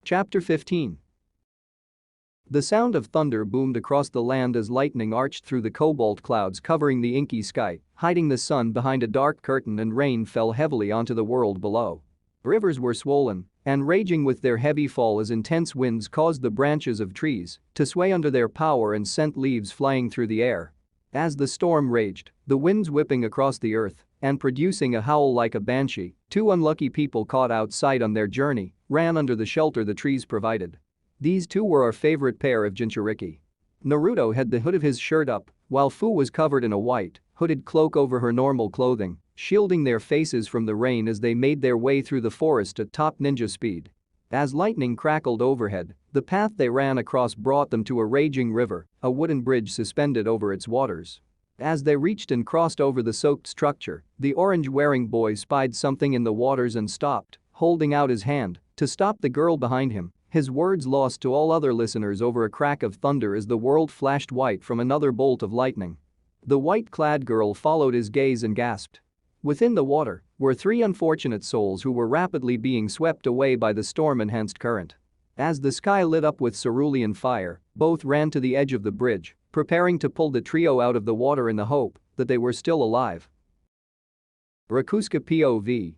Chapter 15. The sound of thunder boomed across the land as lightning arched through the cobalt clouds covering the inky sky, hiding the sun behind a dark curtain, and rain fell heavily onto the world below. Rivers were swollen and raging with their heavy fall as intense winds caused the branches of trees to sway under their power and sent leaves flying through the air. As the storm raged, the winds whipping across the earth and producing a howl like a banshee, two unlucky people caught outside on their journey ran under the shelter the trees provided. These two were our favorite pair of Jinchuriki. Naruto had the hood of his shirt up, while Fu was covered in a white, hooded cloak over her normal clothing, shielding their faces from the rain as they made their way through the forest at top ninja speed. As lightning crackled overhead, the path they ran across brought them to a raging river, a wooden bridge suspended over its waters. As they reached and crossed over the soaked structure, the orange-wearing boy spied something in the waters and stopped, holding out his hand to stop the girl behind him, his words lost to all other listeners over a crack of thunder as the world flashed white from another bolt of lightning. The white-clad girl followed his gaze and gasped. Within the water were three unfortunate souls who were rapidly being swept away by the storm-enhanced current. As the sky lit up with cerulean fire, both ran to the edge of the bridge, preparing to pull the trio out of the water in the hope that they were still alive. Rakusuke POV.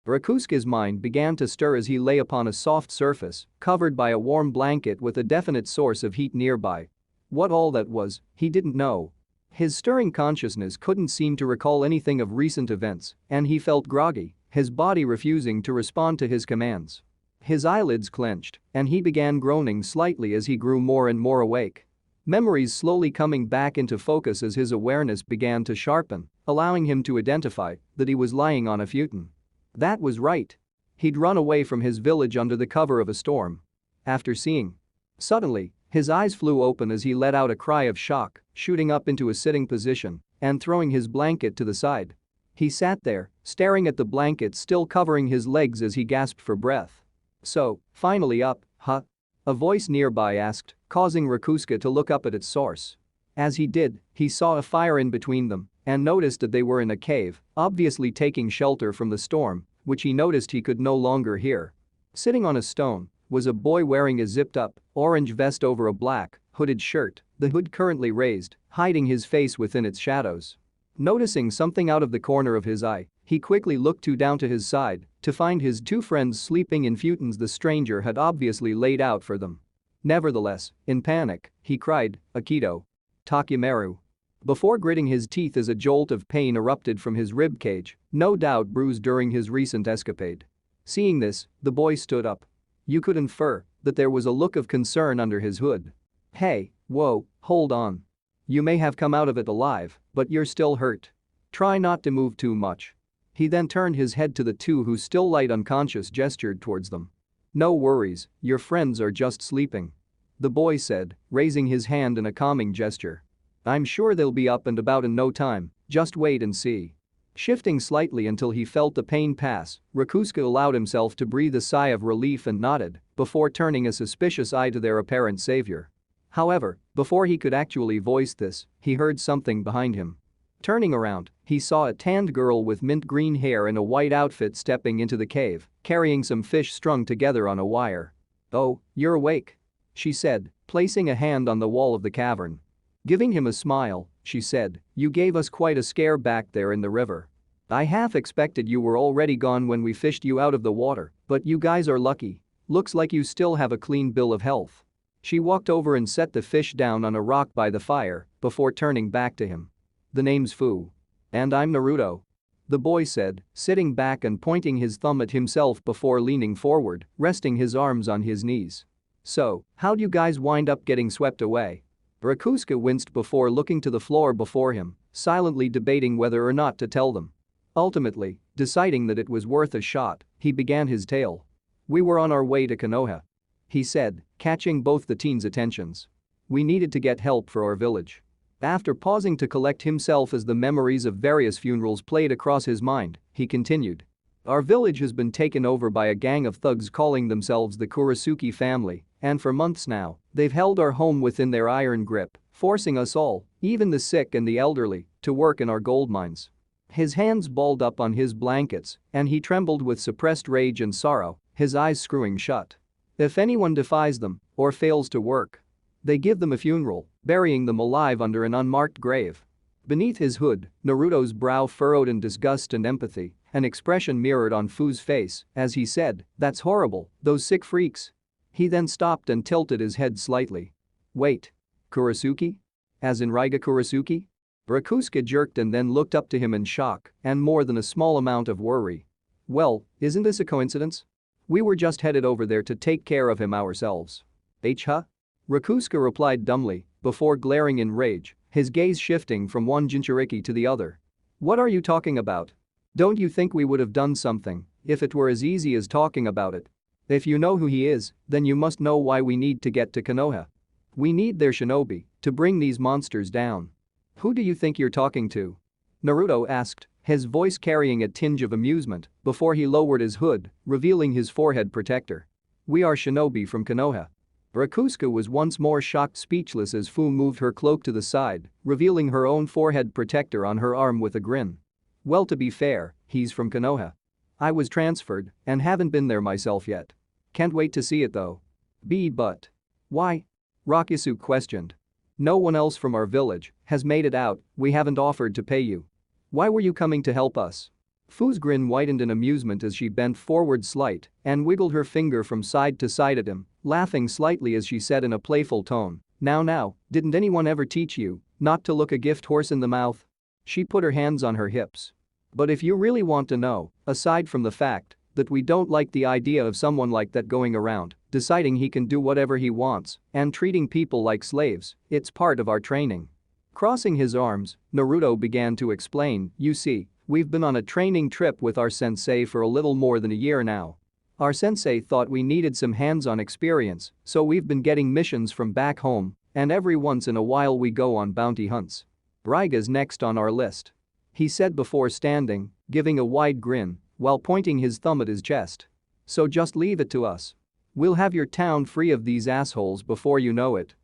Rakusuke's mind began to stir as he lay upon a soft surface, covered by a warm blanket with a definite source of heat nearby. What all that was, he didn't know. His stirring consciousness couldn't seem to recall anything of recent events, and he felt groggy, his body refusing to respond to his commands. His eyelids clenched, and he began groaning slightly as he grew more and more awake. Memories slowly coming back into focus as his awareness began to sharpen, allowing him to identify that he was lying on a futon. That was right. He'd run away from his village under the cover of a storm. After seeing. Suddenly, his eyes flew open as he let out a cry of shock, shooting up into a sitting position and throwing his blanket to the side. He sat there, staring at the blanket still covering his legs as he gasped for breath. So, finally up, huh? A voice nearby asked, causing Rakusuke to look up at its source. As he did, he saw a fire in between them and noticed that they were in a cave, obviously taking shelter from the storm, which he noticed he could no longer hear. Sitting on a stone was a boy wearing a zipped-up, orange vest over a black, hooded shirt, the hood currently raised, hiding his face within its shadows. Noticing something out of the corner of his eye, he quickly looked down to his side to find his two friends sleeping in futons the stranger had obviously laid out for them. Nevertheless, in panic, he cried, "Akito. Takemeru." Before gritting his teeth as a jolt of pain erupted from his ribcage, no doubt bruised during his recent escapade. Seeing this, the boy stood up. You could infer that there was a look of concern under his hood. Hey, whoa, hold on. You may have come out of it alive, but you're still hurt. Try not to move too much. He then turned his head to the two who still light unconscious gestured towards them. No worries, your friends are just sleeping. The boy said, raising his hand in a calming gesture. I'm sure they'll be up and about in no time, just wait and see. Shifting slightly until he felt the pain pass, Rakusuke allowed himself to breathe a sigh of relief and nodded before turning a suspicious eye to their apparent savior. However, before he could actually voice this, he heard something behind him. Turning around, he saw a tanned girl with mint green hair in a white outfit stepping into the cave, carrying some fish strung together on a wire. Oh, you're awake, she said, placing a hand on the wall of the cavern. Giving him a smile, she said, you gave us quite a scare back there in the river. I half expected you were already gone when we fished you out of the water, but you guys are lucky. Looks like you still have a clean bill of health. She walked over and set the fish down on a rock by the fire before turning back to him. The name's Fu. And I'm Naruto. The boy said, sitting back and pointing his thumb at himself before leaning forward, resting his arms on his knees. So, how'd you guys wind up getting swept away? Rakusuke winced before looking to the floor before him, silently debating whether or not to tell them. Ultimately, deciding that it was worth a shot, he began his tale. We were on our way to Konoha. He said, catching both the teens' attentions. We needed to get help for our village. After pausing to collect himself as the memories of various funerals played across his mind, he continued. Our village has been taken over by a gang of thugs calling themselves the Kurasuki family, and for months now, they've held our home within their iron grip, forcing us all, even the sick and the elderly, to work in our gold mines. His hands balled up on his blankets, and he trembled with suppressed rage and sorrow, his eyes screwing shut. If anyone defies them or fails to work, they give them a funeral, burying them alive under an unmarked grave. Beneath his hood, Naruto's brow furrowed in disgust and empathy, an expression mirrored on Fu's face as he said, "That's horrible, those sick freaks." He then stopped and tilted his head slightly. "Wait. Kurisuke? As in Raiga Kurisuke?" Rakusuke jerked and then looked up to him in shock and more than a small amount of worry. "Well, isn't this a coincidence? We were just headed over there to take care of him ourselves." Huh? Rakusuke replied dumbly before glaring in rage, his gaze shifting from one Jinchuriki to the other. "What are you talking about? Don't you think we would have done something if it were as easy as talking about it? If you know who he is, then you must know why we need to get to Konoha. We need their shinobi to bring these monsters down." "Who do you think you're talking to?" Naruto asked, his voice carrying a tinge of amusement before he lowered his hood, revealing his forehead protector. "We are shinobi from Konoha." Rakusuke was once more shocked speechless as Fu moved her cloak to the side, revealing her own forehead protector on her arm with a grin. "Well, to be fair, he's from Konoha. I was transferred and haven't been there myself yet. Can't wait to see it though." But why?" Rakusuke questioned. "No one else from our village has made it out, we haven't offered to pay you. Why were you coming to help us?" Fu's grin widened in amusement as she bent forward slight and wiggled her finger from side to side at him, laughing slightly as she said in a playful tone, Now, didn't anyone ever teach you not to look a gift horse in the mouth?" She put her hands on her hips. "But if you really want to know, aside from the fact that we don't like the idea of someone like that going around, deciding he can do whatever he wants and treating people like slaves, it's part of our training." Crossing his arms, Naruto began to explain, "You see, we've been on a training trip with our sensei for a little more than a year now. Our sensei thought we needed some hands-on experience, so we've been getting missions from back home, and every once in a while we go on bounty hunts. Raiga's next on our list," he said before standing, giving a wide grin while pointing his thumb at his chest. "So just leave it to us. We'll have your town free of these assholes before you know it."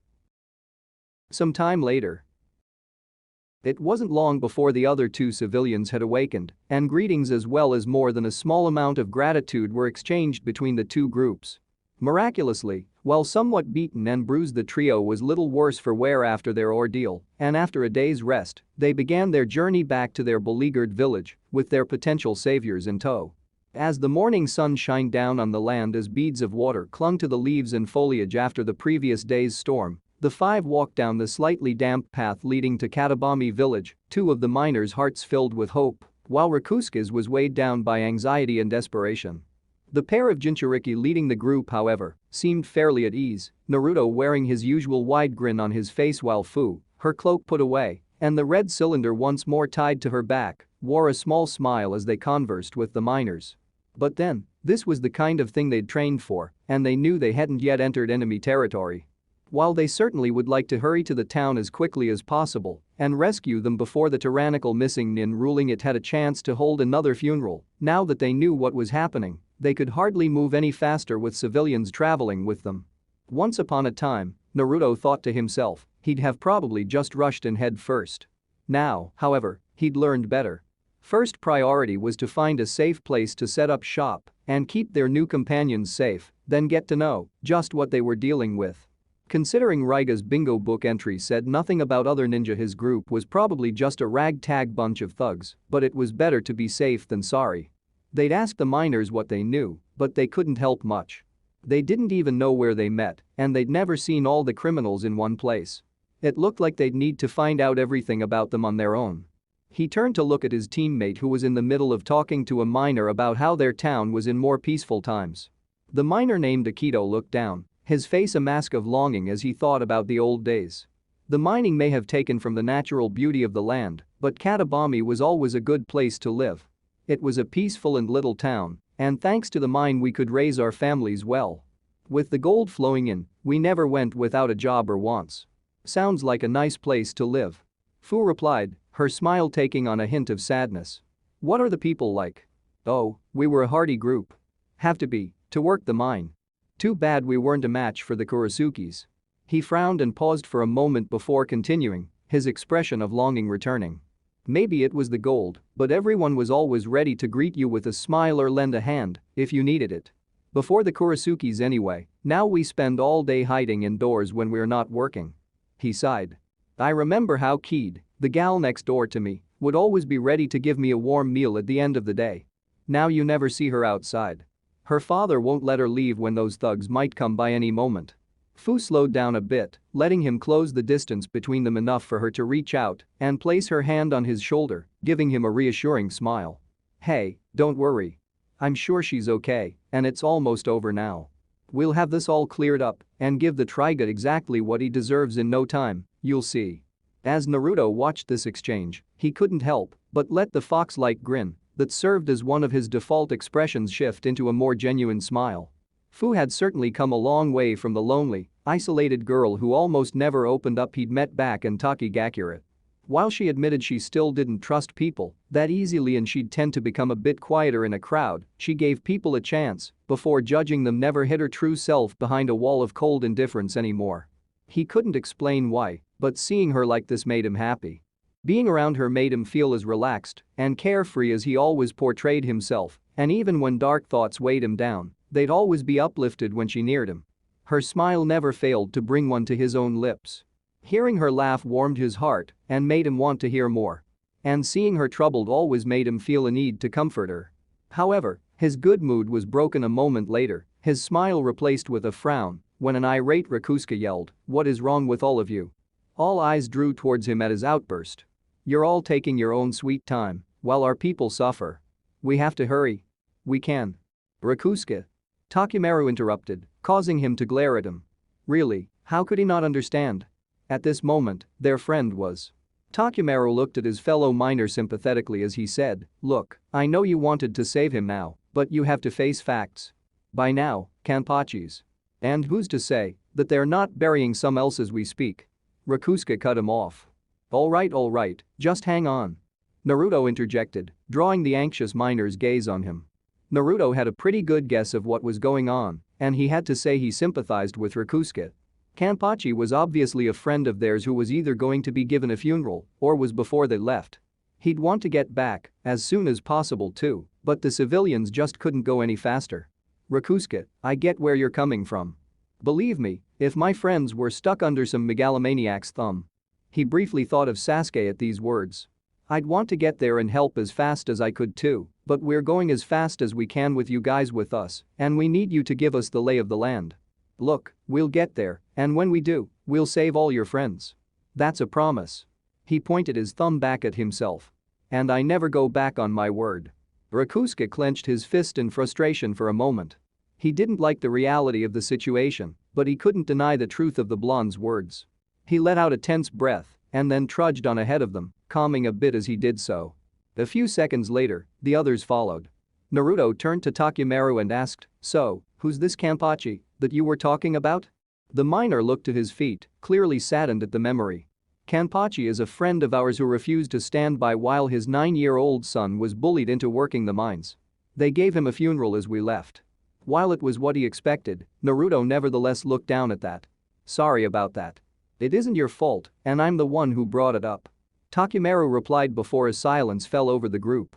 Some time later. It wasn't long before the other two civilians had awakened, and greetings as well as more than a small amount of gratitude were exchanged between the two groups. Miraculously, while somewhat beaten and bruised, the trio was little worse for wear after their ordeal, and after a day's rest, they began their journey back to their beleaguered village with their potential saviors in tow. As the morning sun shined down on the land as beads of water clung to the leaves and foliage after the previous day's storm, the five walked down the slightly damp path leading to Katabami village, two of the miners' hearts filled with hope, while Rakusuke's was weighed down by anxiety and desperation. The pair of Jinchuriki leading the group, however, seemed fairly at ease, Naruto wearing his usual wide grin on his face while Fu, her cloak put away and the red cylinder once more tied to her back, wore a small smile as they conversed with the miners. But then, this was the kind of thing they'd trained for, and they knew they hadn't yet entered enemy territory. While they certainly would like to hurry to the town as quickly as possible and rescue them before the tyrannical missing nin ruling it had a chance to hold another funeral, now that they knew what was happening, they could hardly move any faster with civilians traveling with them. Once upon a time, Naruto thought to himself, he'd have probably just rushed in head first. Now, however, he'd learned better. First priority was to find a safe place to set up shop and keep their new companions safe, then get to know just what they were dealing with. Considering Raiga's bingo book entry said nothing about other ninja, his group was probably just a ragtag bunch of thugs, but it was better to be safe than sorry. They'd asked the miners what they knew, but they couldn't help much. They didn't even know where they met, and they'd never seen all the criminals in one place. It looked like they'd need to find out everything about them on their own. He turned to look at his teammate who was in the middle of talking to a miner about how their town was in more peaceful times. The miner named Akito looked down, his face a mask of longing as he thought about the old days. The mining may have taken from the natural beauty of the land, but Katabami was always a good place to live. It was a peaceful and little town, and thanks to the mine we could raise our families well. With the gold flowing in, we never went without a job or wants. Sounds like a nice place to live. Fu replied, her smile taking on a hint of sadness. What are the people like? Oh, we were a hardy group. Have to be, to work the mine. Too bad we weren't a match for the Kurosukis. He frowned and paused for a moment before continuing, his expression of longing returning. Maybe it was the gold, but everyone was always ready to greet you with a smile or lend a hand if you needed it. Before the Kurosukis anyway, now we spend all day hiding indoors when we're not working." He sighed. "I remember how Keed, the gal next door to me, would always be ready to give me a warm meal at the end of the day. Now you never see her outside. Her father won't let her leave when those thugs might come by any moment." Fu slowed down a bit, letting him close the distance between them enough for her to reach out and place her hand on his shoulder, giving him a reassuring smile. "Hey, don't worry. I'm sure she's okay, and it's almost over now. We'll have this all cleared up and give the Triga exactly what he deserves in no time, you'll see." As Naruto watched this exchange, he couldn't help but let the fox-like grin that served as one of his default expressions shift into a more genuine smile. Fu had certainly come a long way from the lonely, isolated girl who almost never opened up he'd met back in Takigakure. While she admitted she still didn't trust people that easily and she'd tend to become a bit quieter in a crowd, she gave people a chance before judging them, never hid her true self behind a wall of cold indifference anymore. He couldn't explain why, but seeing her like this made him happy. Being around her made him feel as relaxed and carefree as he always portrayed himself, and even when dark thoughts weighed him down, they'd always be uplifted when she neared him. Her smile never failed to bring one to his own lips. Hearing her laugh warmed his heart and made him want to hear more. And seeing her troubled always made him feel a need to comfort her. However, his good mood was broken a moment later, his smile replaced with a frown, when an irate Rakusuke yelled, "What is wrong with all of you?" All eyes drew towards him at his outburst. "You're all taking your own sweet time while our people suffer. We have to hurry. We can." "Rakusuke?" Takumaru interrupted, causing him to glare at him. Really, how could he not understand? At this moment, their friend was. Takumaru looked at his fellow miner sympathetically as he said, "Look, I know you wanted to save him now, but you have to face facts. By now, Kanpachi's. And who's to say that they're not burying some else as we speak?" Rakusuke cut him off. All right, just hang on." Naruto interjected, drawing the anxious miner's gaze on him. Naruto had a pretty good guess of what was going on, and he had to say he sympathized with Rakusuke. Kanpachi was obviously a friend of theirs who was either going to be given a funeral or was before they left. He'd want to get back as soon as possible too, but the civilians just couldn't go any faster. "Rakusuke, I get where you're coming from. Believe me, if my friends were stuck under some megalomaniac's thumb." He briefly thought of Sasuke at these words. "I'd want to get there and help as fast as I could too, but we're going as fast as we can with you guys with us, and we need you to give us the lay of the land. Look, we'll get there, and when we do, we'll save all your friends. That's a promise." He pointed his thumb back at himself. "And I never go back on my word." Rakusuke clenched his fist in frustration for a moment. He didn't like the reality of the situation, but he couldn't deny the truth of the blonde's words. He let out a tense breath and then trudged on ahead of them, calming a bit as he did so. A few seconds later, the others followed. Naruto turned to Takumaru and asked, "So, who's this Kanpachi that you were talking about?" The miner looked to his feet, clearly saddened at the memory. "Kanpachi is a friend of ours who refused to stand by while his 9-year-old son was bullied into working the mines. They gave him a funeral as we left." While it was what he expected, Naruto nevertheless looked down at that. "Sorry about that. It isn't your fault, and I'm the one who brought it up." Takumaru replied before a silence fell over the group.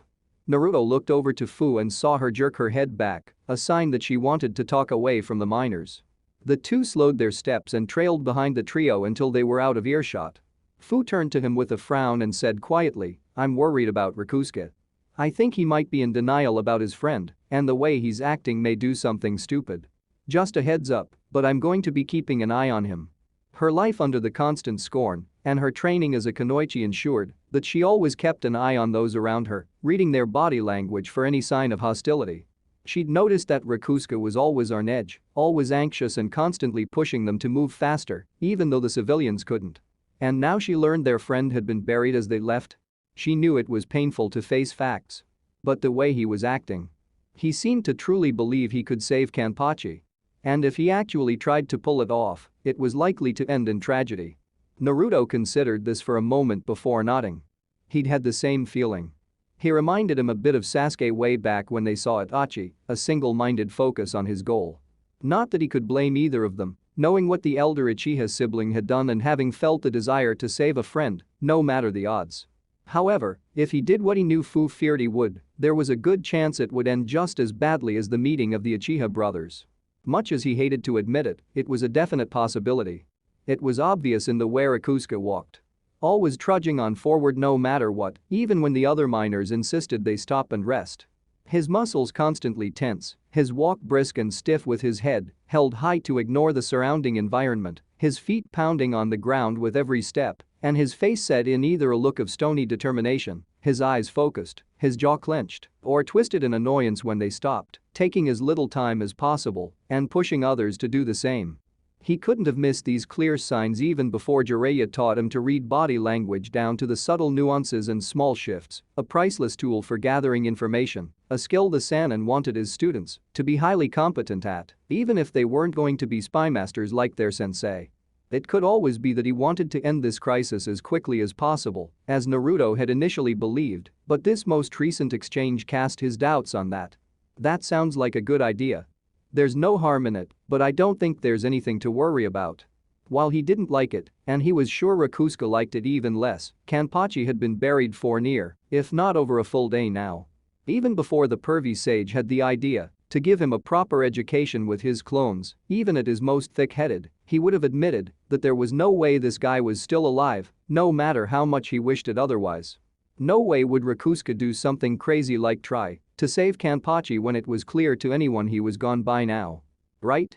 Naruto looked over to Fu and saw her jerk her head back, a sign that she wanted to talk away from the miners. The two slowed their steps and trailed behind the trio until they were out of earshot. Fu turned to him with a frown and said quietly, "I'm worried about Rakusuke. I think he might be in denial about his friend, and the way he's acting may do something stupid. Just a heads up, but I'm going to be keeping an eye on him." Her life under the constant scorn and her training as a kunoichi ensured that she always kept an eye on those around her, reading their body language for any sign of hostility. She'd noticed that Rakusuke was always on edge, always anxious and constantly pushing them to move faster, even though the civilians couldn't. And now she learned their friend had been buried as they left. She knew it was painful to face facts. But the way he was acting. He seemed to truly believe he could save Kanpachi. And if he actually tried to pull it off, it was likely to end in tragedy. Naruto considered this for a moment before nodding. He'd had the same feeling. He reminded him a bit of Sasuke way back when they saw Itachi, a single-minded focus on his goal. Not that he could blame either of them, knowing what the elder Uchiha sibling had done and having felt the desire to save a friend, no matter the odds. However, if he did what he knew Fu feared he would, There was a good chance it would end just as badly as the meeting of the Uchiha brothers. Much as he hated to admit it, it was a definite possibility. It was obvious in the way Rakusuke walked. Always trudging on forward no matter what, even when the other miners insisted they stop and rest. His muscles constantly tense, his walk brisk and stiff with his head held high to ignore the surrounding environment, his feet pounding on the ground with every step, and his face set in either a look of stony determination, his eyes focused, his jaw clenched, or twisted in annoyance when they stopped, taking as little time as possible and pushing others to do the same. He couldn't have missed these clear signs even before Jiraiya taught him to read body language down to the subtle nuances and small shifts, a priceless tool for gathering information, a skill the Sannin wanted his students to be highly competent at, even if they weren't going to be spymasters like their sensei. It could always be that he wanted to end this crisis as quickly as possible, as Naruto had initially believed, but this most recent exchange cast his doubts on that. That sounds like a good idea. There's no harm in it, but I don't think there's anything to worry about. While he didn't like it, and he was sure Rakusuke liked it even less, Kanpachi had been buried for near, if not over a full day now. Even before the pervy sage had the idea to give him a proper education with his clones, even at his most thick-headed, he would have admitted that there was no way this guy was still alive, no matter how much he wished it otherwise. No way would Rakusuke do something crazy like try to save Kanpachi when it was clear to anyone he was gone by now. Right?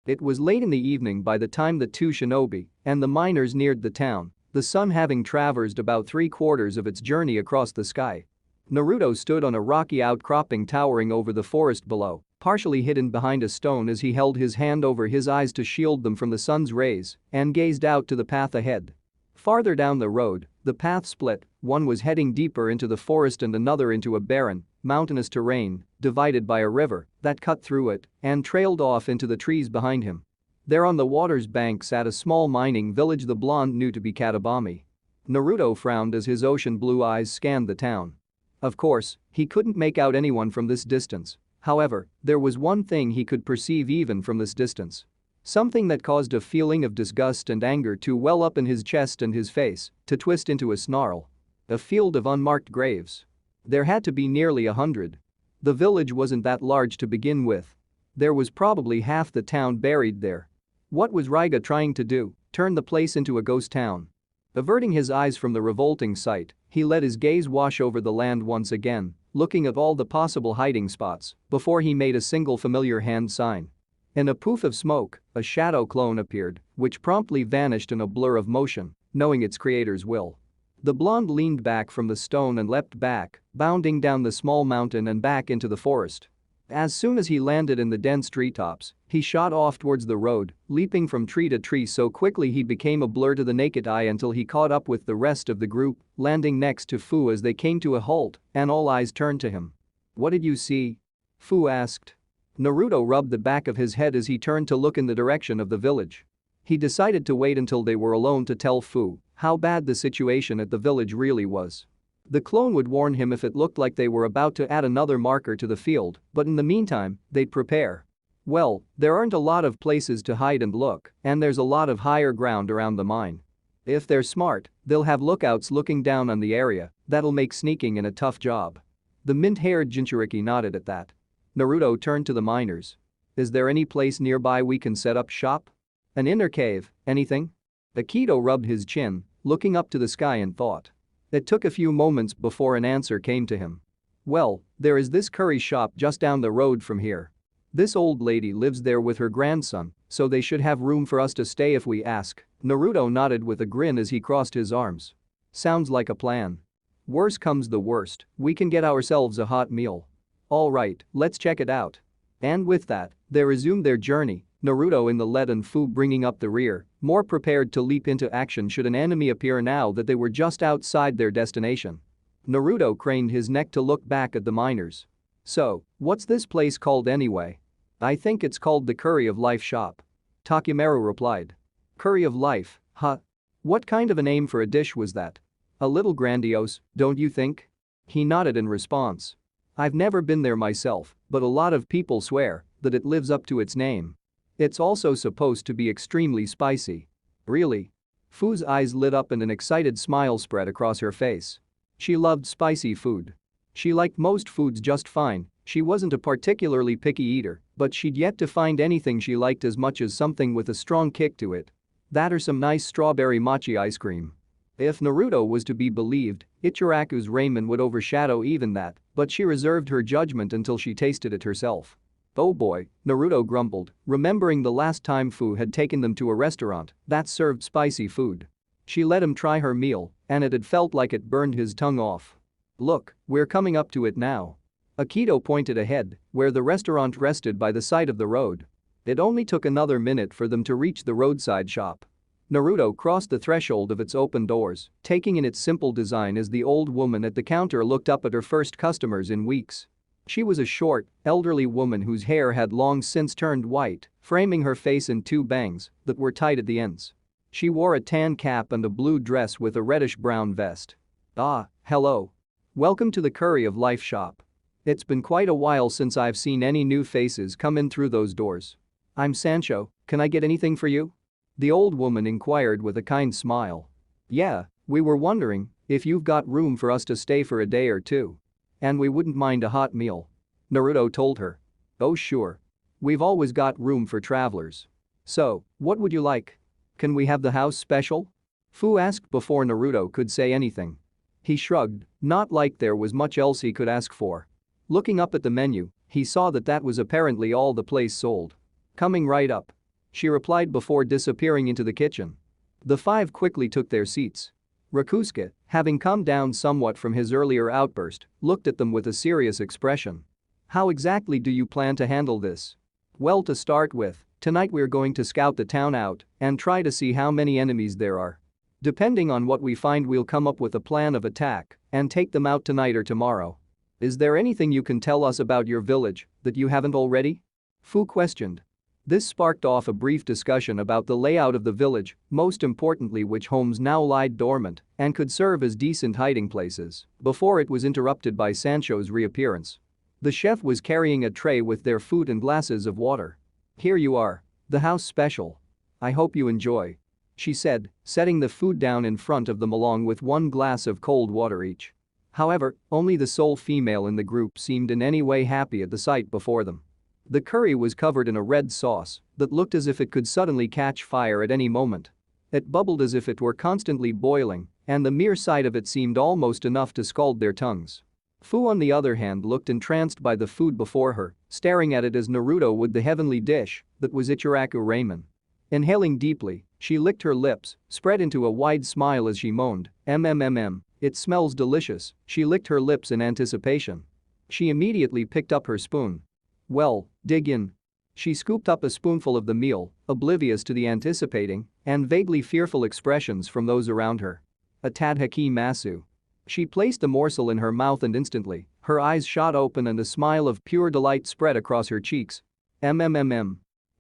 It was late in the evening by the time the two shinobi and the miners neared the town, the sun having traversed about 3/4 of its journey across the sky. Naruto stood on a rocky outcropping towering over the forest below, partially hidden behind a stone as he held his hand over his eyes to shield them from the sun's rays and gazed out to the path ahead. Farther down the road, the path split, one was heading deeper into the forest and another into a barren, mountainous terrain, divided by a river that cut through it and trailed off into the trees behind him. There on the water's bank sat a small mining village the blonde knew to be Katabami. Naruto frowned as his ocean blue eyes scanned the town. Of course, he couldn't make out anyone from this distance. However, there was one thing he could perceive even from this distance. Something that caused a feeling of disgust and anger to well up in his chest and his face to twist into a snarl. A field of unmarked graves. There had to be nearly 100. The village wasn't that large to begin with. There was probably half the town buried there. What was Raiga trying to do? Turn the place into a ghost town? Averting his eyes from the revolting sight, he let his gaze wash over the land once again, looking at all the possible hiding spots before he made a single familiar hand sign. In a poof of smoke, a shadow clone appeared, which promptly vanished in a blur of motion, knowing its creator's will. The blonde leaned back from the stone and leapt back, bounding down the small mountain and back into the forest. As soon as he landed in the dense treetops, he shot off towards the road, leaping from tree to tree so quickly he became a blur to the naked eye until he caught up with the rest of the group, landing next to Fu as they came to a halt and all eyes turned to him. "What did you see?" Fu asked. Naruto rubbed the back of his head as he turned to look in the direction of the village. He decided to wait until they were alone to tell Fu how bad the situation at the village really was. The clone would warn him if it looked like they were about to add another marker to the field, but in the meantime, they'd prepare. Well, there aren't a lot of places to hide and look, and there's a lot of higher ground around the mine. If they're smart, they'll have lookouts looking down on the area that'll make sneaking a tough job. The mint-haired Jinchuriki nodded at that. Naruto turned to the miners. "Is there any place nearby we can set up shop? An inner cave, anything?" Akito rubbed his chin, looking up to the sky in thought. It took a few moments before an answer came to him. "Well, there is this curry shop just down the road from here. This old lady lives there with her grandson, so they should have room for us to stay if we ask." Naruto nodded with a grin as he crossed his arms. "Sounds like a plan. Worst comes the worst, we can get ourselves a hot meal. All right, let's check it out." And with that, they resumed their journey, Naruto in the lead and Fu bringing up the rear, more prepared to leap into action should an enemy appear now that they were just outside their destination. Naruto craned his neck to look back at the miners. "So, what's this place called anyway?" "I think it's called the Curry of Life shop." Takumaru replied. "Curry of Life, huh? What kind of a name for a dish was that? A little grandiose, don't you think?" He nodded in response. "I've never been there myself, but a lot of people swear that it lives up to its name. It's also supposed to be extremely spicy." "Really?" Fu's eyes lit up and an excited smile spread across her face. She loved spicy food. She liked most foods just fine, she wasn't a particularly picky eater, but she'd yet to find anything she liked as much as something with a strong kick to it. That or some nice strawberry mochi ice cream. If Naruto was to be believed, Ichiraku's ramen would overshadow even that, but she reserved her judgment until she tasted it herself. Oh boy, Naruto grumbled, remembering the last time Fu had taken them to a restaurant that served spicy food. She let him try her meal, and it had felt like it burned his tongue off. Look, we're coming up to it now. Akito pointed ahead, where the restaurant rested by the side of the road. It only took another minute for them to reach the roadside shop. Naruto crossed the threshold of its open doors, taking in its simple design as the old woman at the counter looked up at her first customers in weeks. She was a short, elderly woman whose hair had long since turned white, framing her face in two bangs that were tied at the ends. She wore a tan cap and a blue dress with a reddish-brown vest. Ah, hello. Welcome to the Curry of Life shop. It's been quite a while since I've seen any new faces come in through those doors. I'm Sancho, can I get anything for you? The old woman inquired with a kind smile. Yeah, we were wondering if you've got room for us to stay for a day or two. And we wouldn't mind a hot meal. Naruto told her. Oh sure. We've always got room for travelers. So, what would you like? Can we have the house special? Fu asked before Naruto could say anything. He shrugged, not like there was much else he could ask for. Looking up at the menu, he saw that was apparently all the place sold. Coming right up. She replied before disappearing into the kitchen. The five quickly took their seats. Rakusuke, having come down somewhat from his earlier outburst, looked at them with a serious expression. How exactly do you plan to handle this? Well, to start with, tonight we're going to scout the town out and try to see how many enemies there are. Depending on what we find, we'll come up with a plan of attack and take them out tonight or tomorrow. Is there anything you can tell us about your village that you haven't already? Fu questioned. This sparked off a brief discussion about the layout of the village, most importantly which homes now lied dormant and could serve as decent hiding places, before it was interrupted by Sancho's reappearance. The chef was carrying a tray with their food and glasses of water. Here you are. The house special. I hope you enjoy. She said, setting the food down in front of them along with one glass of cold water each. However, only the sole female in the group seemed in any way happy at the sight before them. The curry was covered in a red sauce that looked as if it could suddenly catch fire at any moment. It bubbled as if it were constantly boiling, and the mere sight of it seemed almost enough to scald their tongues. Fu on the other hand looked entranced by the food before her, staring at it as Naruto would the heavenly dish that was Ichiraku ramen. Inhaling deeply, she licked her lips, spread into a wide smile as she moaned, it smells delicious. She licked her lips in anticipation. She immediately picked up her spoon. Well, dig in. She scooped up a spoonful of the meal, oblivious to the anticipating and vaguely fearful expressions from those around her. A tadhaki masu. She placed the morsel in her mouth and instantly, her eyes shot open and a smile of pure delight spread across her cheeks.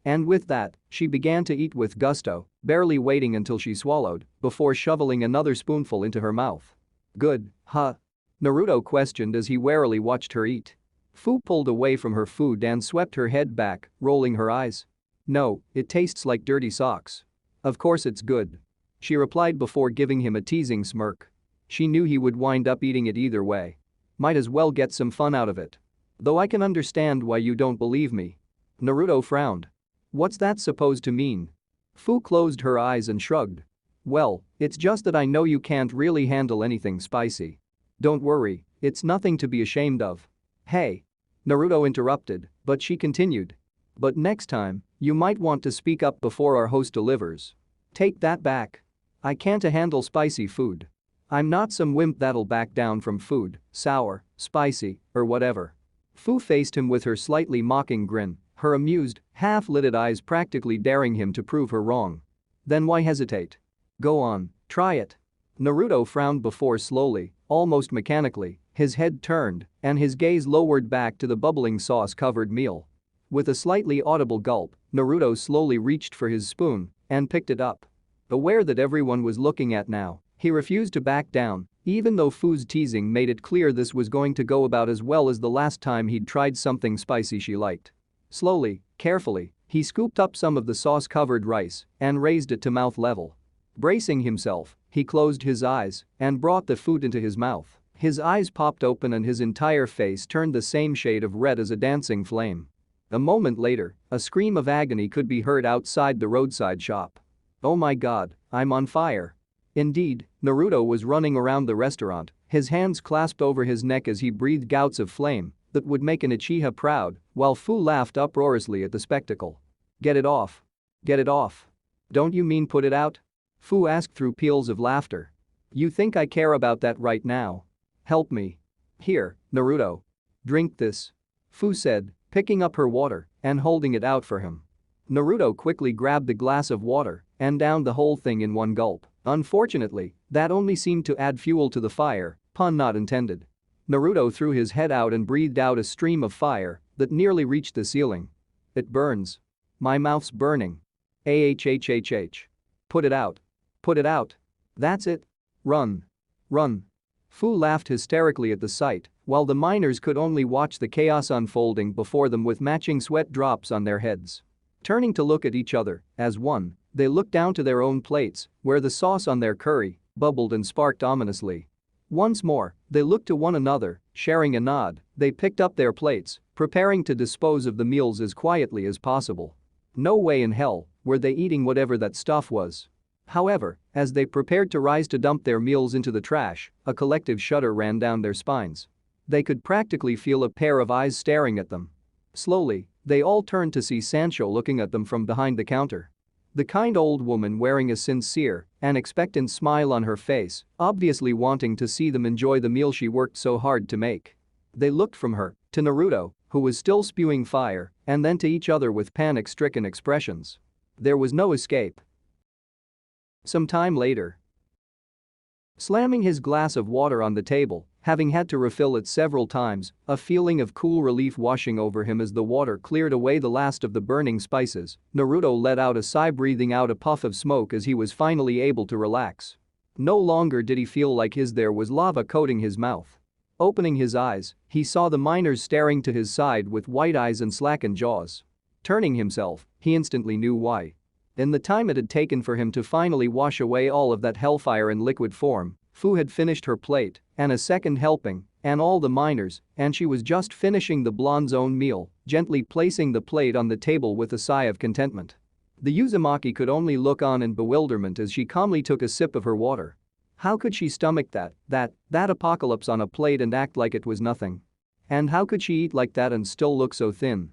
And with that, she began to eat with gusto, barely waiting until she swallowed before shoveling another spoonful into her mouth. Good, huh? Naruto questioned as he warily watched her eat. Fu pulled away from her food and swept her head back, rolling her eyes. No, it tastes like dirty socks. Of course it's good. She replied before giving him a teasing smirk. She knew he would wind up eating it either way. Might as well get some fun out of it. Though I can understand why you don't believe me. Naruto frowned. What's that supposed to mean? Fu closed her eyes and shrugged. Well, it's just that I know you can't really handle anything spicy. Don't worry, it's nothing to be ashamed of. Hey. Naruto interrupted, but she continued. But next time, you might want to speak up before our host delivers. Take that back. I can't handle spicy food. I'm not some wimp that'll back down from food, sour, spicy, or whatever. Fu faced him with her slightly mocking grin, her amused, half-lidded eyes practically daring him to prove her wrong. Then why hesitate? Go on, try it. Naruto frowned before slowly, almost mechanically, his head turned and his gaze lowered back to the bubbling sauce-covered meal. With a slightly audible gulp, Naruto slowly reached for his spoon and picked it up. Aware that everyone was looking at now, he refused to back down, even though Fu's teasing made it clear this was going to go about as well as the last time he'd tried something spicy she liked. Slowly, carefully, he scooped up some of the sauce-covered rice and raised it to mouth level. Bracing himself, he closed his eyes and brought the food into his mouth. His eyes popped open and his entire face turned the same shade of red as a dancing flame. A moment later, a scream of agony could be heard outside the roadside shop. "Oh my god, I'm on fire." Indeed, Naruto was running around the restaurant, his hands clasped over his neck as he breathed gouts of flame that would make an Uchiha proud, while Fu laughed uproariously at the spectacle. "Get it off. Get it off. Don't you mean put it out?" Fu asked through peals of laughter. "You think I care about that right now? Help me. Here, Naruto. Drink this." Fu said, picking up her water and holding it out for him. Naruto quickly grabbed the glass of water and downed the whole thing in one gulp. Unfortunately, that only seemed to add fuel to the fire, pun not intended. Naruto threw his head out and breathed out a stream of fire that nearly reached the ceiling. "It burns. My mouth's burning. Ahhhhh. Put it out. Put it out. That's it. Run. Run." Fu laughed hysterically at the sight, while the miners could only watch the chaos unfolding before them with matching sweat drops on their heads. Turning to look at each other, as one, they looked down to their own plates, where the sauce on their curry bubbled and sparked ominously. Once more, they looked to one another, sharing a nod, they picked up their plates, preparing to dispose of the meals as quietly as possible. No way in hell were they eating whatever that stuff was. However, as they prepared to rise to dump their meals into the trash, a collective shudder ran down their spines. They could practically feel a pair of eyes staring at them. Slowly, they all turned to see Sancho looking at them from behind the counter. The kind old woman wearing a sincere and expectant smile on her face, obviously wanting to see them enjoy the meal she worked so hard to make. They looked from her to Naruto, who was still spewing fire, and then to each other with panic-stricken expressions. There was no escape. Some time later, slamming his glass of water on the table, having had to refill it several times, a feeling of cool relief washing over him as the water cleared away the last of the burning spices, Naruto let out a sigh, breathing out a puff of smoke as he was finally able to relax. No longer did he feel like there was lava coating his mouth. Opening his eyes, he saw the miners staring to his side with wide eyes and slackened jaws. Turning himself, he instantly knew why. In the time it had taken for him to finally wash away all of that hellfire in liquid form, Fu had finished her plate and a second helping, and all the miners, and she was just finishing the blonde's own meal, gently placing the plate on the table with a sigh of contentment. The Uzumaki could only look on in bewilderment as she calmly took a sip of her water. How could she stomach that apocalypse on a plate and act like it was nothing? And how could she eat like that and still look so thin?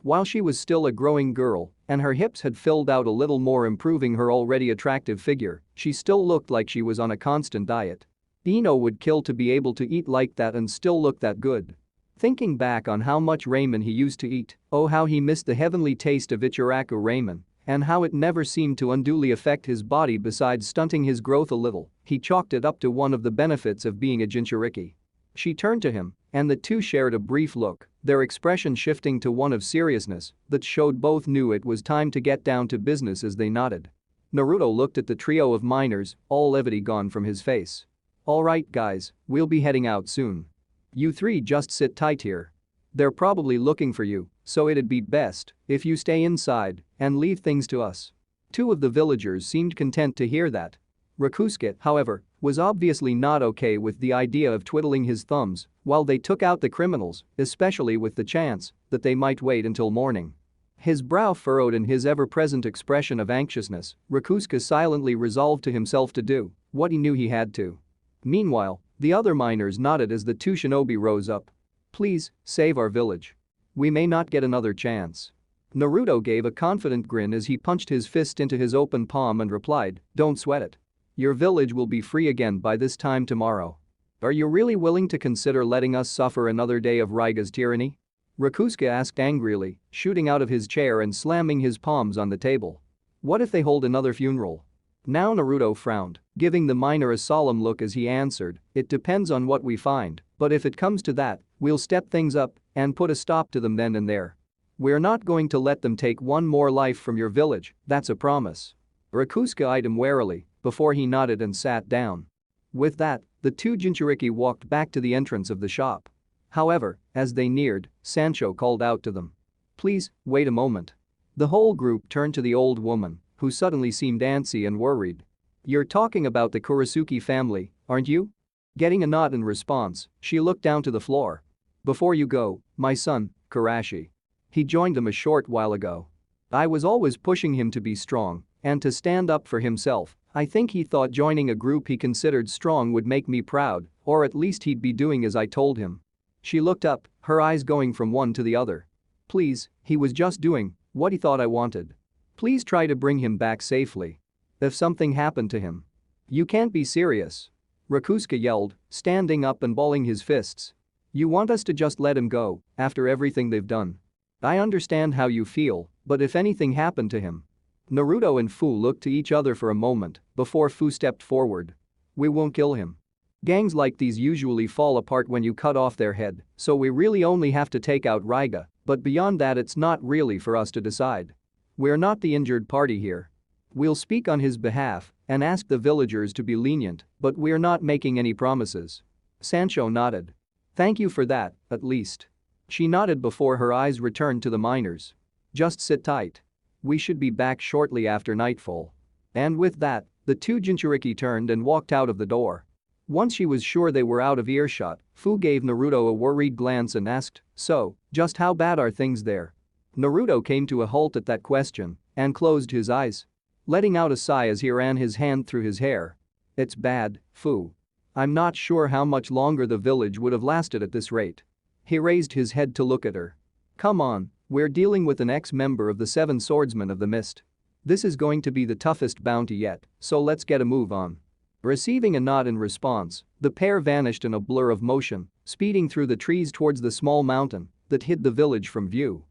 While she was still a growing girl and her hips had filled out a little more, improving her already attractive figure, she still looked like she was on a constant diet. Ino would kill to be able to eat like that and still look that good. Thinking back on how much ramen he used to eat, oh how he missed the heavenly taste of Ichiraku ramen, and how it never seemed to unduly affect his body besides stunting his growth a little, he chalked it up to one of the benefits of being a Jinchuriki. She turned to him, and the two shared a brief look, their expression shifting to one of seriousness that showed both knew it was time to get down to business as they nodded. Naruto looked at the trio of miners, all levity gone from his face. "Alright guys, we'll be heading out soon. You three just sit tight here. They're probably looking for you, so it'd be best if you stay inside and leave things to us." Two of the villagers seemed content to hear that. Rakusuke, however, was obviously not okay with the idea of twiddling his thumbs while they took out the criminals, especially with the chance that they might wait until morning. His brow furrowed in his ever-present expression of anxiousness, Rakusuke silently resolved to himself to do what he knew he had to. Meanwhile, the other miners nodded as the two shinobi rose up. "Please, save our village. We may not get another chance." Naruto gave a confident grin as he punched his fist into his open palm and replied, "Don't sweat it. Your village will be free again by this time tomorrow. Are you really willing to consider letting us suffer another day of Raiga's tyranny?" Rakusuke asked angrily, shooting out of his chair and slamming his palms on the table. "What if they hold another funeral?" Now Naruto frowned, giving the miner a solemn look as he answered, "It depends on what we find, but if it comes to that, we'll step things up and put a stop to them then and there. We're not going to let them take one more life from your village, that's a promise." Rakusuke eyed him warily before he nodded and sat down. With that, the two Jinchuriki walked back to the entrance of the shop. However, as they neared, Sancho called out to them. "Please, wait a moment." The whole group turned to the old woman, who suddenly seemed antsy and worried. "You're talking about the Kurisuke family, aren't you?" Getting a nod in response, she looked down to the floor. "Before you go, my son, Karashi. He joined them a short while ago. I was always pushing him to be strong and to stand up for himself. I think he thought joining a group he considered strong would make me proud, or at least he'd be doing as I told him." She looked up, her eyes going from one to the other. "Please, he was just doing what he thought I wanted. Please try to bring him back safely. If something happened to him." "You can't be serious." Rakusuke yelled, standing up and balling his fists. "You want us to just let him go after everything they've done? I understand how you feel, but if anything happened to him." Naruto and Fu looked to each other for a moment before Fu stepped forward. "We won't kill him. Gangs like these usually fall apart when you cut off their head, so we really only have to take out Raiga, but beyond that it's not really for us to decide. We're not the injured party here. We'll speak on his behalf and ask the villagers to be lenient, but we're not making any promises." Sancho nodded. "Thank you for that, at least." She nodded before her eyes returned to the miners. "Just sit tight. We should be back shortly after nightfall." And with that, the two Jinchuriki turned and walked out of the door. Once she was sure they were out of earshot, Fu gave Naruto a worried glance and asked, "So, just how bad are things there?" Naruto came to a halt at that question and closed his eyes, letting out a sigh as he ran his hand through his hair. "It's bad, Fu. I'm not sure how much longer the village would have lasted at this rate." He raised his head to look at her. "Come on, we're dealing with an ex-member of the Seven Swordsmen of the Mist. This is going to be the toughest bounty yet, so let's get a move on." Receiving a nod in response, the pair vanished in a blur of motion, speeding through the trees towards the small mountain that hid the village from view.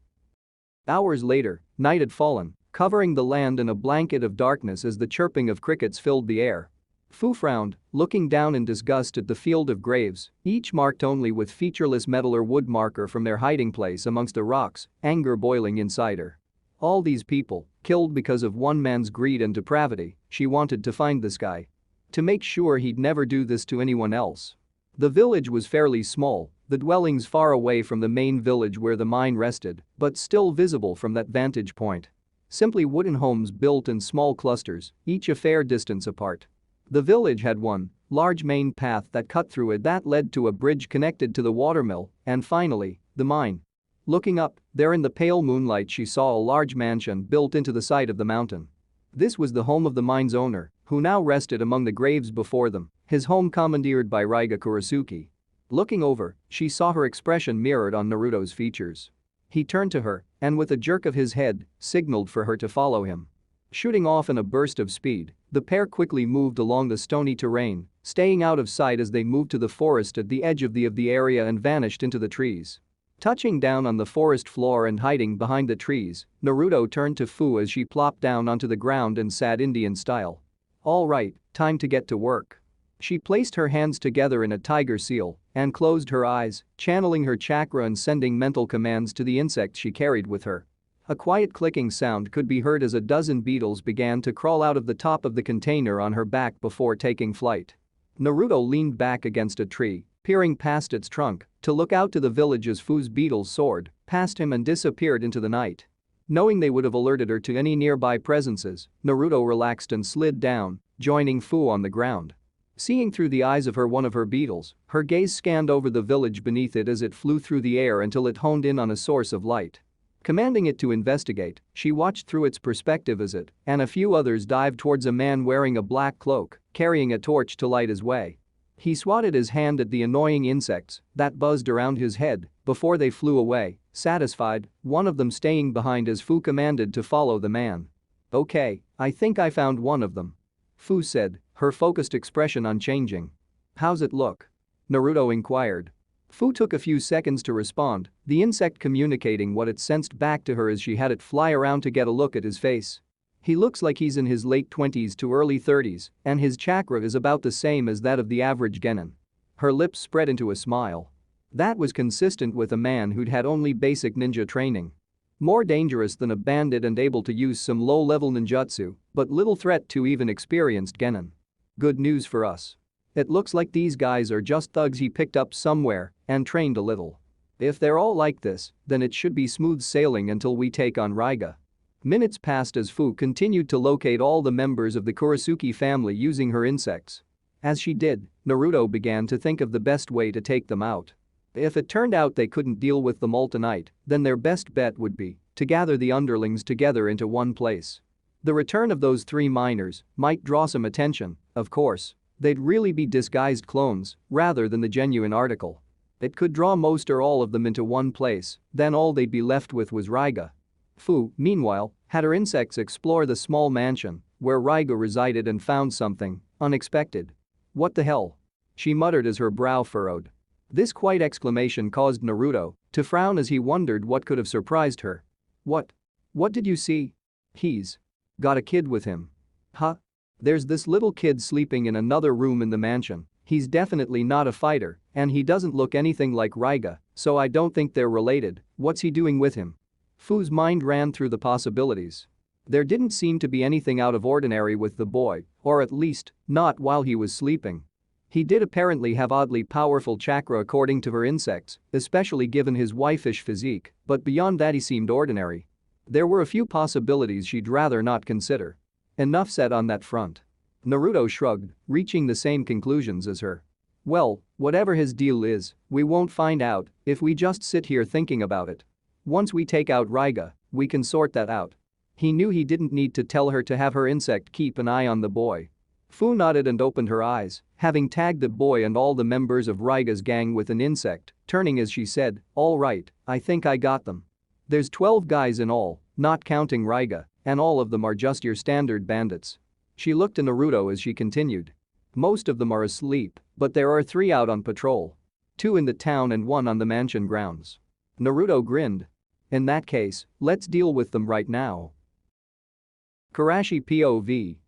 Hours later, night had fallen, covering the land in a blanket of darkness as the chirping of crickets filled the air. Fu frowned, looking down in disgust at the field of graves, each marked only with featureless metal or wood marker from their hiding place amongst the rocks, anger boiling inside her. All these people, killed because of one man's greed and depravity. She wanted to find this guy to make sure he'd never do this to anyone else. The village was fairly small, the dwellings far away from the main village where the mine rested, but still visible from that vantage point. Simply wooden homes built in small clusters, each a fair distance apart. The village had one large main path that cut through it that led to a bridge connected to the watermill, and finally, the mine. Looking up, there in the pale moonlight she saw a large mansion built into the side of the mountain. This was the home of the mine's owner, who now rested among the graves before them, his home commandeered by Raiga Kurasuke. Looking over, she saw her expression mirrored on Naruto's features. He turned to her and with a jerk of his head, signaled for her to follow him. Shooting off in a burst of speed, the pair quickly moved along the stony terrain, staying out of sight as they moved to the forest at the edge of the area and vanished into the trees. Touching down on the forest floor and hiding behind the trees, Naruto turned to Fu as she plopped down onto the ground and sat Indian style. "All right, time to get to work." She placed her hands together in a tiger seal and closed her eyes, channeling her chakra and sending mental commands to the insects she carried with her. A quiet clicking sound could be heard as a dozen beetles began to crawl out of the top of the container on her back before taking flight. Naruto leaned back against a tree, peering past its trunk to look out to the village as Fu's beetles soared past him and disappeared into the night. Knowing they would have alerted her to any nearby presences, Naruto relaxed and slid down, joining Fu on the ground. Seeing through the eyes of one of her beetles, her gaze scanned over the village beneath it as it flew through the air until it honed in on a source of light. Commanding it to investigate, she watched through its perspective as it and a few others dived towards a man wearing a black cloak, carrying a torch to light his way. He swatted his hand at the annoying insects that buzzed around his head before they flew away, satisfied, one of them staying behind as Fu commanded to follow the man. "Okay, I think I found one of them," Fu said, her focused expression unchanging. "How's it look?" Naruto inquired. Fu took a few seconds to respond, the insect communicating what it sensed back to her as she had it fly around to get a look at his face. "He looks like he's in his late 20s to early 30s, and his chakra is about the same as that of the average genin." Her lips spread into a smile. That was consistent with a man who'd had only basic ninja training. More dangerous than a bandit and able to use some low-level ninjutsu, but little threat to even experienced genin. "Good news for us. It looks like these guys are just thugs he picked up somewhere and trained a little. If they're all like this, then it should be smooth sailing until we take on Raiga." Minutes passed as Fu continued to locate all the members of the Kurasuke family using her insects. As she did, Naruto began to think of the best way to take them out. If it turned out they couldn't deal with them all tonight, then their best bet would be to gather the underlings together into one place. The return of those 3 minors might draw some attention, of course. They'd really be disguised clones rather than the genuine article. It could draw most or all of them into one place, then all they'd be left with was Raiga. Fu, meanwhile, had her insects explore the small mansion where Raiga resided and found something unexpected. "What the hell?" she muttered as her brow furrowed. This quiet exclamation caused Naruto to frown as he wondered what could have surprised her. What did you see?" "He's got a kid with him." "Huh? There's this little kid sleeping in another room in the mansion. He's definitely not a fighter, and he doesn't look anything like Raiga, so I don't think they're related. What's he doing with him?" Fu's mind ran through the possibilities. There didn't seem to be anything out of ordinary with the boy, or at least, not while he was sleeping. He did apparently have oddly powerful chakra according to her insects, especially given his waifish physique, but beyond that he seemed ordinary. There were a few possibilities she'd rather not consider. Enough said on that front. Naruto shrugged, reaching the same conclusions as her. "Well, whatever his deal is, we won't find out if we just sit here thinking about it. Once we take out Raiga, we can sort that out." He knew he didn't need to tell her to have her insect keep an eye on the boy. Fu nodded and opened her eyes, having tagged the boy and all the members of Raiga's gang with an insect, turning as she said, "All right, I think I got them. There's 12 guys in all, not counting Raiga, and all of them are just your standard bandits." She looked at Naruto as she continued. "Most of them are asleep, but there are 3 out on patrol. 2 in the town and 1 on the mansion grounds." Naruto grinned. "In that case, let's deal with them right now." Karashi POV.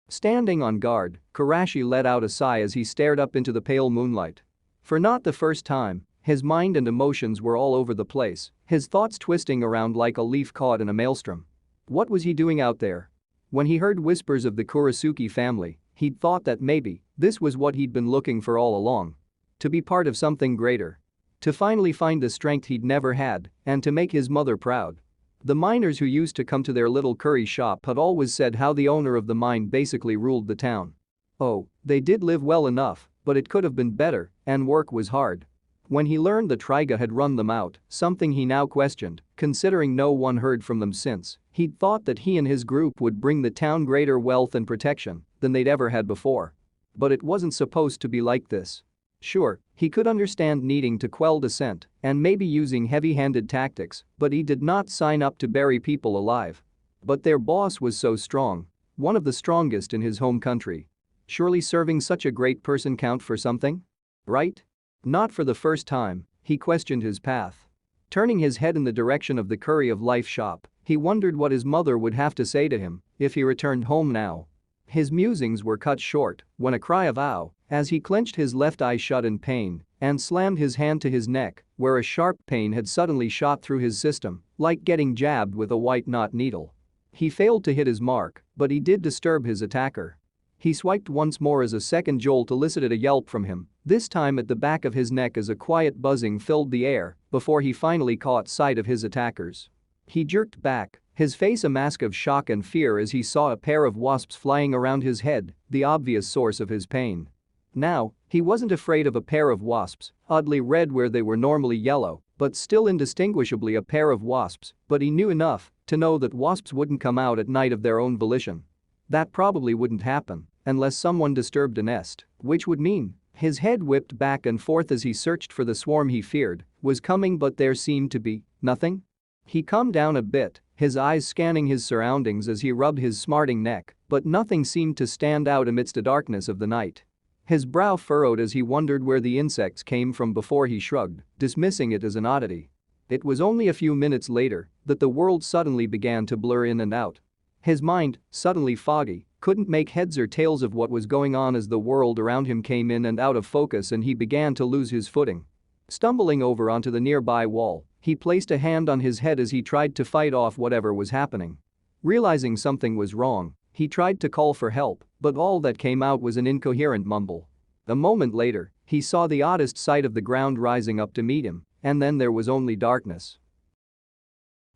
Standing on guard, Karashi let out a sigh as he stared up into the pale moonlight. For not the first time, his mind and emotions were all over the place, his thoughts twisting around like a leaf caught in a maelstrom. What was he doing out there? When he heard whispers of the Kurisuke family, he'd thought that maybe this was what he'd been looking for all along. To be part of something greater. To finally find the strength he'd never had and to make his mother proud. The miners who used to come to their little curry shop had always said how the owner of the mine basically ruled the town. Oh, they did live well enough, but it could have been better, and work was hard. When he learned that Raiga had run them out, something he now questioned, considering no one heard from them since, he'd thought that he and his group would bring the town greater wealth and protection than they'd ever had before. But it wasn't supposed to be like this. Sure, he could understand needing to quell dissent and maybe using heavy-handed tactics, but he did not sign up to bury people alive. But their boss was so strong, one of the strongest in his home country. Surely serving such a great person count for something? Right? Not for the first time, he questioned his path. Turning his head in the direction of the Curry of Life shop, he wondered what his mother would have to say to him if he returned home now. His musings were cut short when a cry of "ow" as he clenched his left eye shut in pain and slammed his hand to his neck where a sharp pain had suddenly shot through his system, like getting jabbed with a white knot needle. He failed to hit his mark, but he did disturb his attacker. He swiped once more as a second jolt elicited a yelp from him, this time at the back of his neck as a quiet buzzing filled the air before he finally caught sight of his attackers. He jerked back, his face a mask of shock and fear as he saw a pair of wasps flying around his head, the obvious source of his pain. Now, he wasn't afraid of a pair of wasps, oddly red where they were normally yellow, but still indistinguishably a pair of wasps, but he knew enough to know that wasps wouldn't come out at night of their own volition. That probably wouldn't happen unless someone disturbed a nest, which would mean his head whipped back and forth as he searched for the swarm he feared was coming, but there seemed to be nothing. He calmed down a bit, his eyes scanning his surroundings as he rubbed his smarting neck, but nothing seemed to stand out amidst the darkness of the night. His brow furrowed as he wondered where the insects came from before he shrugged, dismissing it as an oddity. It was only a few minutes later that the world suddenly began to blur in and out. His mind, suddenly foggy, couldn't make heads or tails of what was going on as the world around him came in and out of focus and he began to lose his footing. Stumbling over onto the nearby wall, he placed a hand on his head as he tried to fight off whatever was happening. Realizing something was wrong, he tried to call for help, but all that came out was an incoherent mumble. A moment later, he saw the oddest sight of the ground rising up to meet him, and then there was only darkness.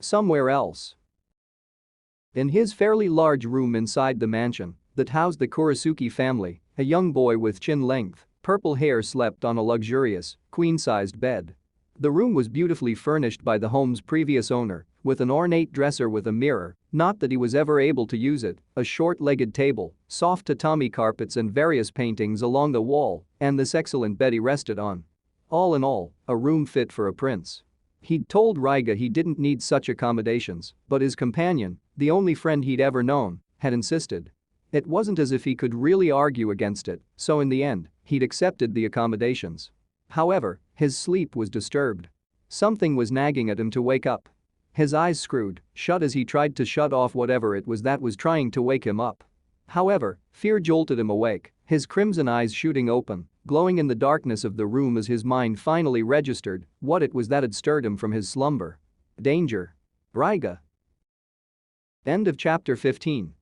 Somewhere else. In his fairly large room inside the mansion, that housed the Kurisuki family, a young boy with chin-length, purple hair slept on a luxurious, queen-sized bed. The room was beautifully furnished by the home's previous owner, with an ornate dresser with a mirror, not that he was ever able to use it, a short-legged table, soft tatami carpets and various paintings along the wall, and this excellent bed he rested on. All in all, a room fit for a prince. He'd told Raiga he didn't need such accommodations, but his companion, the only friend he'd ever known, had insisted. It wasn't as if he could really argue against it, so in the end, he'd accepted the accommodations. However, his sleep was disturbed. Something was nagging at him to wake up. His eyes screwed shut as he tried to shut off whatever it was that was trying to wake him up. However, fear jolted him awake, his crimson eyes shooting open, glowing in the darkness of the room as his mind finally registered what it was that had stirred him from his slumber. Danger. Raiga. End of chapter 15.